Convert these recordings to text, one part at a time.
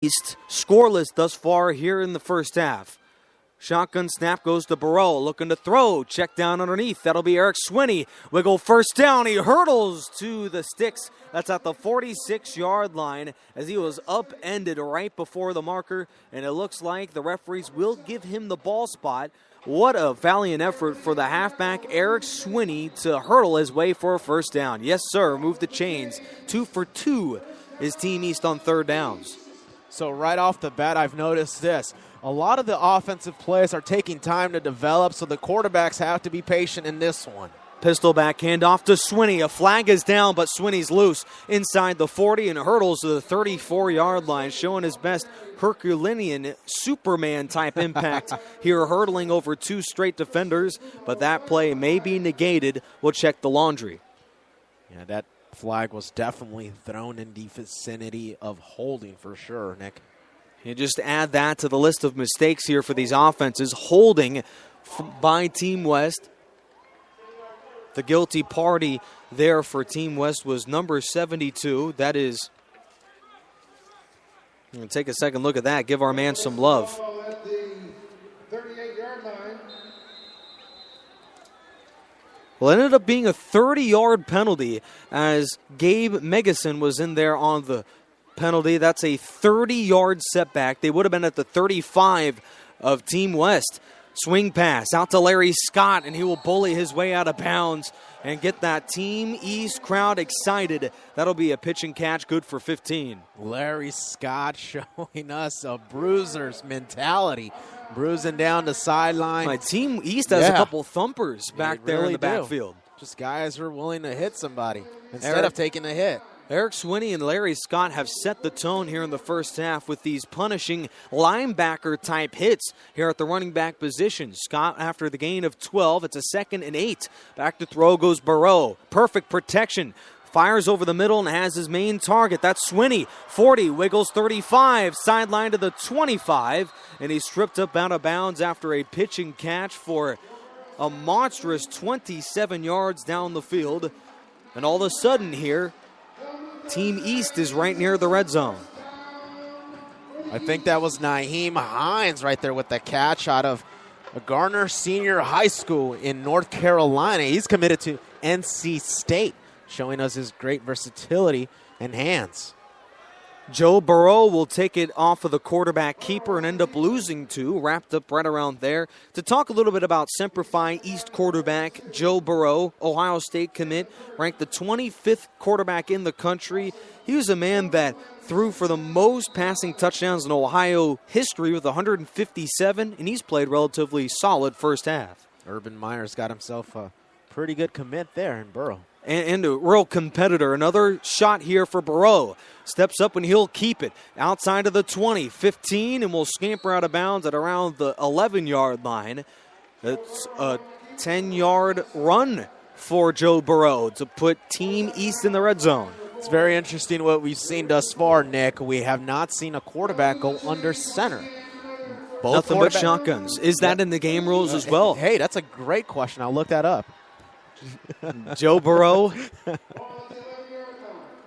East scoreless thus far here in the first half. Shotgun snap goes to Burrow, looking to throw. Check down underneath. That'll be Eric Swinney. Wiggle first down. He hurdles to the sticks. That's at the 46-yard line as he was upended right before the marker. And it looks like the referees will give him the ball spot. What a valiant effort for the halfback Eric Swinney to hurdle his way for a first down. Yes, sir. Move the chains. 2 for 2 is Team East on third downs. So right off the bat, I've noticed this. A lot of the offensive plays are taking time to develop, so the quarterbacks have to be patient in this one. Pistol back handoff to Swinney. A flag is down, but Swinney's loose inside the 40 and hurdles to the 34-yard line, showing his best Herculean Superman-type impact here, hurdling over 2 straight defenders, but that play may be negated. We'll check the laundry. Yeah, that flag was definitely thrown in the vicinity of holding for sure, Nick. You just add that to the list of mistakes here for these offenses. Holding by Team West. The guilty party there for Team West was number 72. That is, I'm going to take a second look at that. Give our man some love. Well, it ended up being a 30-yard penalty as Gabe Megason was in there on the penalty. That's a 30-yard setback. They would have been at the 35 of Team West. Swing pass out to Larry Scott, and he will bully his way out of bounds and get that Team East crowd excited. That'll be a pitch and catch, good for 15. Larry Scott showing us a bruiser's mentality. Bruising down the sideline. My Team East has a couple thumpers back there in the backfield. Just guys who are willing to hit somebody instead of taking a hit. Eric Swinney and Larry Scott have set the tone here in the first half with these punishing linebacker-type hits here at the running back position. Scott, after the gain of 12, it's a 2nd and 8. Back to throw goes Burrow. Perfect protection. Fires over the middle and has his main target. That's Swinney. 40, wiggles 35, sideline to the 25, and he's stripped up out of bounds after a pitch and catch for a monstrous 27 yards down the field. And all of a sudden here, Team East is right near the red zone. I think that was Naheem Hines right there with the catch out of Garner Senior High School in North Carolina. He's committed to NC State, showing us his great versatility and hands. Joe Burrow will take it off of the quarterback keeper and end up losing 2, wrapped up right around there. To talk a little bit about Semper Fi East quarterback Joe Burrow, Ohio State commit, ranked the 25th quarterback in the country. He was a man that threw for the most passing touchdowns in Ohio history with 157, and he's played relatively solid first half. Urban Meyer's got himself a pretty good commit there in Burrow. And a real competitor. Another shot here for Burrow. Steps up and he'll keep it. Outside of the 20, 15, and will scamper out of bounds at around the 11-yard line. It's a 10-yard run for Joe Burrow to put Team East in the red zone. It's very interesting what we've seen thus far, Nick. We have not seen a quarterback go under center. Nothing but shotguns. Is that in the game rules as well? Hey, that's a great question. I'll look that up. Joe Burrow,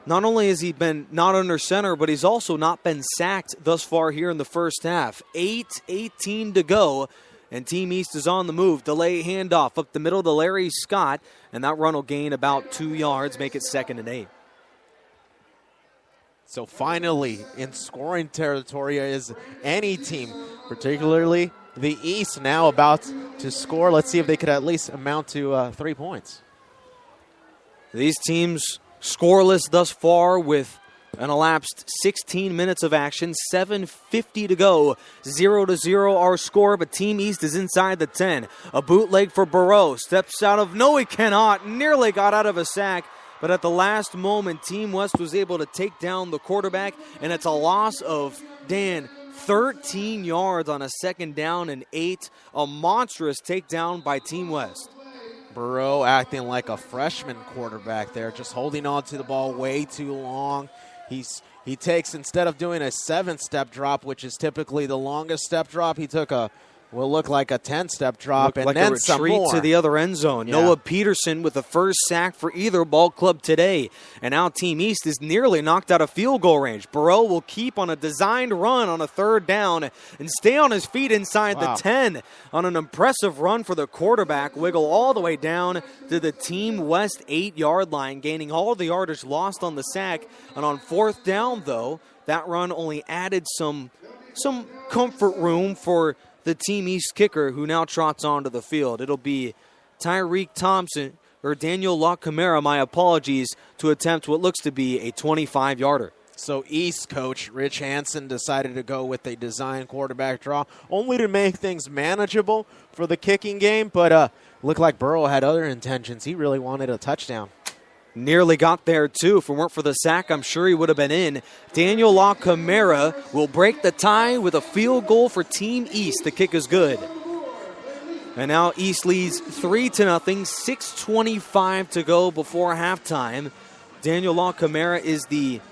not only has he been not under center, but he's also not been sacked thus far here in the first half. 8:18 to go, and Team East is on the move. Delay handoff up the middle to Larry Scott, and that run will gain about 2 yards, make it 2nd and 8. So finally, in scoring territory is any team, particularly the East, now about to score. Let's see if they could at least amount to 3 points. These teams scoreless thus far with an elapsed 16 minutes of action, 7:50 to go, 0-0 our score, but Team East is inside the 10. A bootleg for Burrow, steps out of, no he cannot, nearly got out of a sack, but at the last moment, Team West was able to take down the quarterback, and it's a loss of, 13 yards on a 2nd down and 8. A monstrous takedown by Team West. Burrow acting like a freshman quarterback there, just holding on to the ball way too long. He takes, instead of doing a 7-step drop, which is typically the longest step drop, he took a will look like a 10-step drop and like then a some retreat more. to the other end zone. Yeah. Noah Peterson with the first sack for either ball club today. And now Team East is nearly knocked out of field goal range. Burrow will keep on a designed run on a third down and stay on his feet inside the 10 on an impressive run for the quarterback. Wiggle all the way down to the Team West 8-yard line, gaining all the yardage lost on the sack. And on fourth down, though, that run only added some comfort room for the Team East kicker, who now trots onto the field. It'll be Tyreek Thompson, or Daniel LaCamera, my apologies, to attempt what looks to be a 25-yarder. So East coach Rich Hansen decided to go with a design quarterback draw, only to make things manageable for the kicking game, but looked like Burrow had other intentions. He really wanted a touchdown. Nearly got there, too. If it weren't for the sack, I'm sure he would have been in. Daniel LaCamera will break the tie with a field goal for Team East. The kick is good. And now East leads 3-0, 6:25 to go before halftime. Daniel LaCamera is the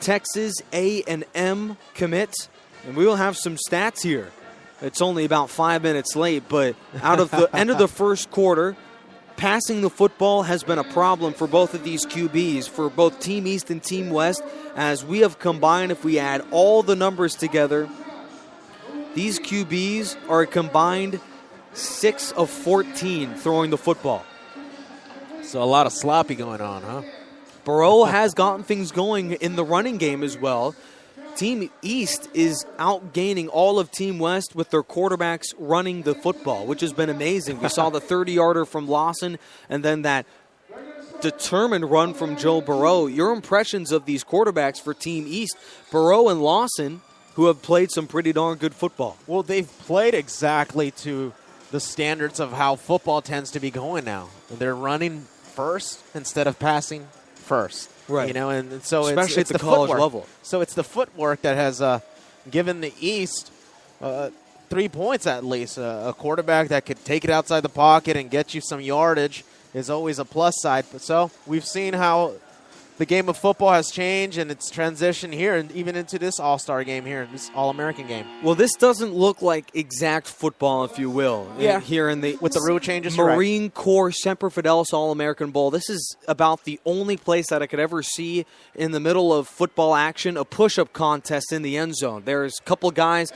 Texas A&M commit, and we will have some stats here. It's only about 5 minutes late, but out of the end of the first quarter, passing the football has been a problem for both of these QBs, for both Team East and Team West, as we have combined, if we add all the numbers together, these QBs are a combined 6 of 14 throwing the football. So a lot of sloppy going on, huh? Burrow has gotten things going in the running game as well. Team East is outgaining all of Team West with their quarterbacks running the football, which has been amazing. We saw the 30-yarder from Lawson and then that determined run from Joe Burrow. Your impressions of these quarterbacks for Team East, Burrow and Lawson, who have played some pretty darn good football. Well, they've played exactly to the standards of how football tends to be going now. They're running first instead of passing first. Right. You know, and so especially it's at the the college footwork. level. So it's the footwork that has given the East 3 points at least. A quarterback that could take it outside the pocket and get you some yardage is always a plus side. But so we've seen how the game of football has changed and it's transitioned here and even into this all-star game here, this All-American game. Well, this doesn't look like exact football, if you will. Yeah. Here in the with the rule changes, Marine Corps Semper Fidelis All-American Bowl. This is about the only place that I could ever see in the middle of football action, a push-up contest in the end zone. There's a couple guys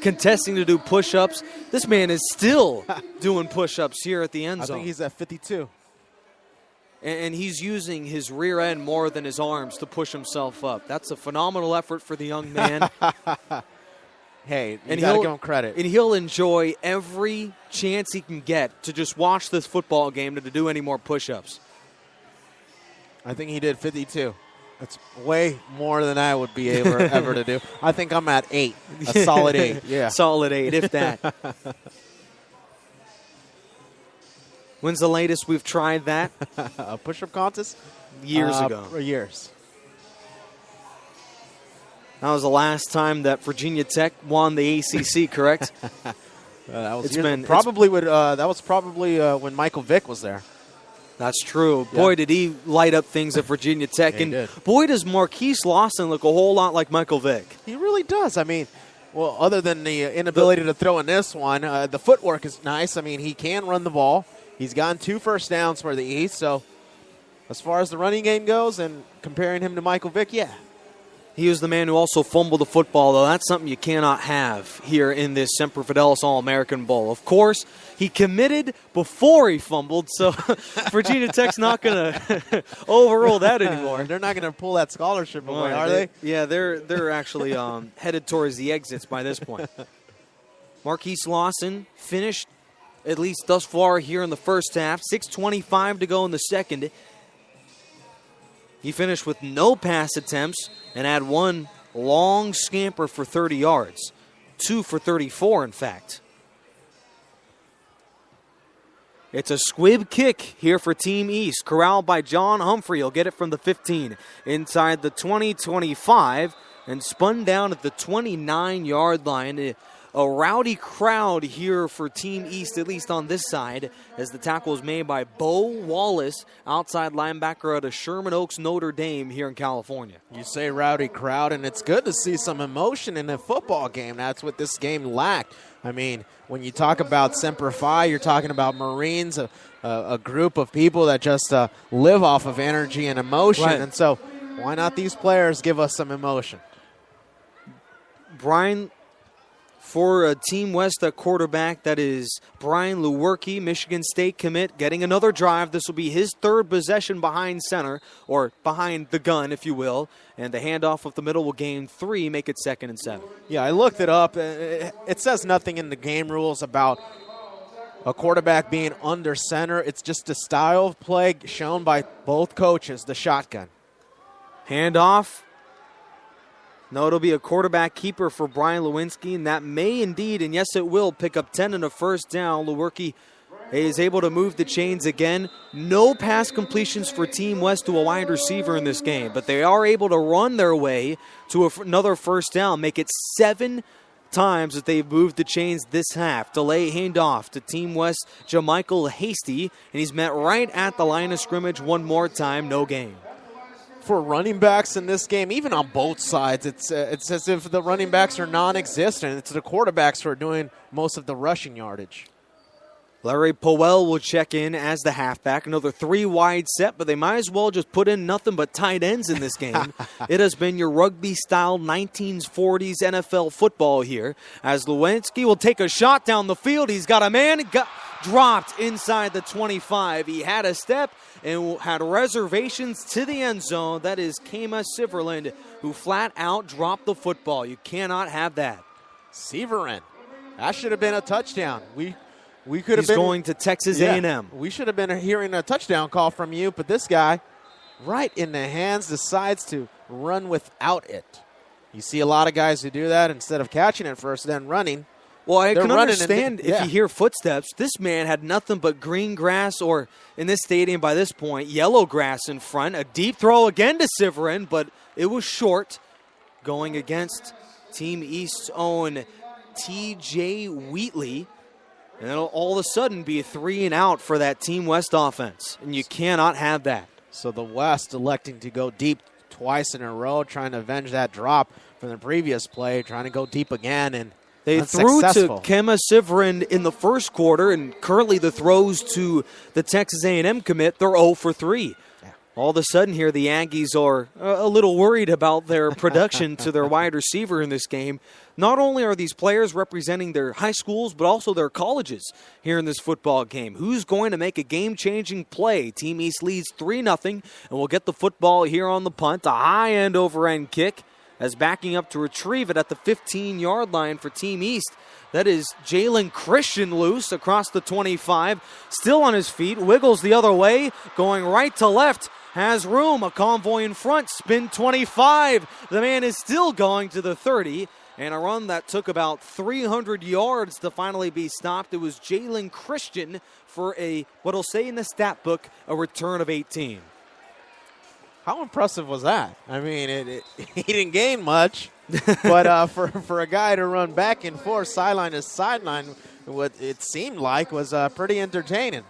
contesting to do push-ups. This man is still doing push-ups here at the end zone. I think he's at 52. And he's using his rear end more than his arms to push himself up. That's a phenomenal effort for the young man. Hey, you got to give him credit. And he'll enjoy every chance he can get to just watch this football game to do any more push-ups. I think he did 52. That's way more than I would be able ever to do. I think I'm at 8, a solid 8. Yeah, solid 8, if that. When's the latest we've tried that? A push-up contest? Years ago. Years. That was the last time that Virginia Tech won the ACC, correct? That was probably when Michael Vick was there. That's true. Boy, did he light up things at Virginia Tech. Yeah, and boy, does Marquise Lawson look a whole lot like Michael Vick. He really does. I mean, well, other than the inability to throw in this one, the footwork is nice. I mean, he can run the ball. He's gotten 2 first downs for the East. So as far as the running game goes and comparing him to Michael Vick, yeah. He was the man who also fumbled the football, though. That's something you cannot have here in this Semper Fidelis All-American Bowl. Of course, he committed before he fumbled, so Virginia Tech's not going to overrule that anymore. They're not going to pull that scholarship away, are they? Yeah, they're actually headed towards the exits by this point. Marquise Lawson finished, at least thus far here in the first half, 6:25 to go in the second. He finished with no pass attempts and had 1 long scamper for 30 yards. 2 for 34, in fact. It's a squib kick here for Team East. Corralled by John Humphrey. He'll get it from the 15. Inside the 20-25 and spun down at the 29-yard line. a rowdy crowd here for Team East, at least on this side, as the tackle is made by Bo Wallace, outside linebacker out of Sherman Oaks, Notre Dame here in California. You say rowdy crowd, and it's good to see some emotion in a football game. That's what this game lacked. I mean, when you talk about Semper Fi, you're talking about Marines, a group of people that just live off of energy and emotion. Right. And so why not these players give us some emotion? Brian, for Team West at quarterback, that is Brian Lewerke, Michigan State commit, getting another drive. This will be his third possession behind center, or behind the gun, if you will. And the handoff of the middle will gain 3, make it 2nd and 7. Yeah, I looked it up. It says nothing in the game rules about a quarterback being under center. It's just a style of play shown by both coaches, the shotgun. Handoff. No, it'll be a quarterback keeper for Brian Lewerke, and that may indeed, and yes it will, pick up 10 and a first down. Lewerke is able to move the chains again. No pass completions for Team West to a wide receiver in this game, but they are able to run their way to another first down, make it 7 times that they've moved the chains this half. Delay handoff to Team West, Jamichael Hasty, and he's met right at the line of scrimmage one more time, no gain. For running backs in this game, even on both sides, it's as if the running backs are non-existent. It's the quarterbacks who are doing most of the rushing yardage. Larry Powell will check in as the halfback. Another 3-wide set, but they might as well just put in nothing but tight ends in this game. It has been your rugby-style 1940s NFL football here, as Lewerke will take a shot down the field. He's got a man, dropped inside the 25. He had a step and had reservations to the end zone. That is Kama Siverland, who flat out dropped the football. You cannot have that. Severin, that should have been a touchdown. We could have been going to Texas A&M. We should have been hearing a touchdown call from you, but this guy, right in the hands, decides to run without it. You see a lot of guys who do that instead of catching it first, then running. Well, I can understand if you hear footsteps. This man had nothing but green grass, or in this stadium by this point, yellow grass in front. A deep throw again to Severin, but it was short, going against Team East's own T.J. Wheatley. And it'll all of a sudden be a 3 and out for that Team West offense, and you cannot have that. So the West electing to go deep twice in a row, trying to avenge that drop from the previous play, trying to go deep again, and they threw to Kama Siverin in the first quarter, and currently the throws to the Texas A&M commit, they're 0 for 3. Yeah. All of a sudden here, the Aggies are a little worried about their production to their wide receiver in this game. Not only are these players representing their high schools, but also their colleges here in this football game. Who's going to make a game-changing play? Team East leads 3-0, and we'll get the football here on the punt. A high-end over-end kick, as backing up to retrieve it at the 15-yard line for Team East. That is Jalen Christian loose across the 25. Still on his feet, wiggles the other way, going right to left. Has room, a convoy in front, spin 25. The man is still going to the 30. And a run that took about 300 yards to finally be stopped. It was Jalen Christian for what'll say in the stat book, a return of 18. How impressive was that? I mean, he didn't gain much, but for a guy to run back and forth, sideline to sideline, what it seemed like was pretty entertaining.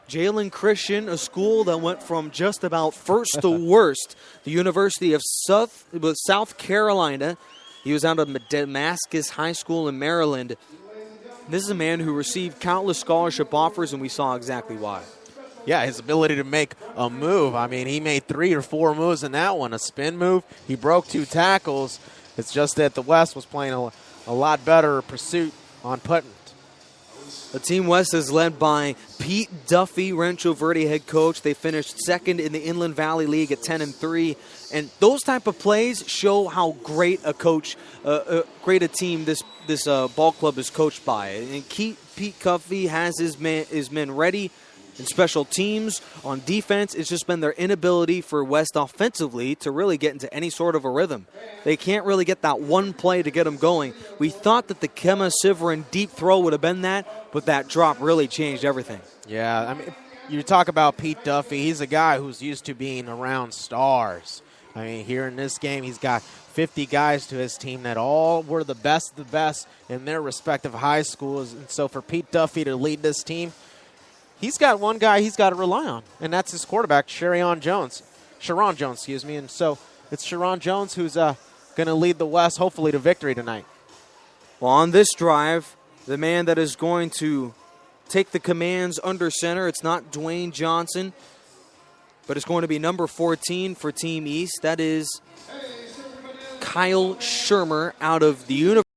Jalen Christian, a school that went from just about first to worst, the University of South Carolina. He was out of Damascus High School in Maryland. This is a man who received countless scholarship offers, and we saw exactly why. Yeah, his ability to make a move. I mean, he made 3 or 4 moves in that one. A spin move. He broke 2 tackles. It's just that the West was playing a lot better pursuit on punting. The Team West is led by Pete Duffy, Rancho Verde head coach. They finished second in the Inland Valley League at 10-3. And those type of plays show how great a coach, great a team this ball club is coached by. And Pete Duffy has his men ready in special teams. On defense, it's just been their inability for West offensively to really get into any sort of a rhythm. They can't really get that one play to get them going. We thought that the Kama Siverin deep throw would have been that, but that drop really changed everything. Yeah, I mean, you talk about Pete Duffy. He's a guy who's used to being around stars. I mean, here in this game, he's got 50 guys to his team that all were the best of the best in their respective high schools. And so for Pete Duffy to lead this team, he's got one guy he's got to rely on, and that's his quarterback, Sharon Jones. And so it's Sharon Jones who's going to lead the West, hopefully, to victory tonight. Well, on this drive, the man that is going to take the commands under center, it's not Dwayne Johnson, but it's going to be number 14 for Team East. That is Kyle Shermer out of the University.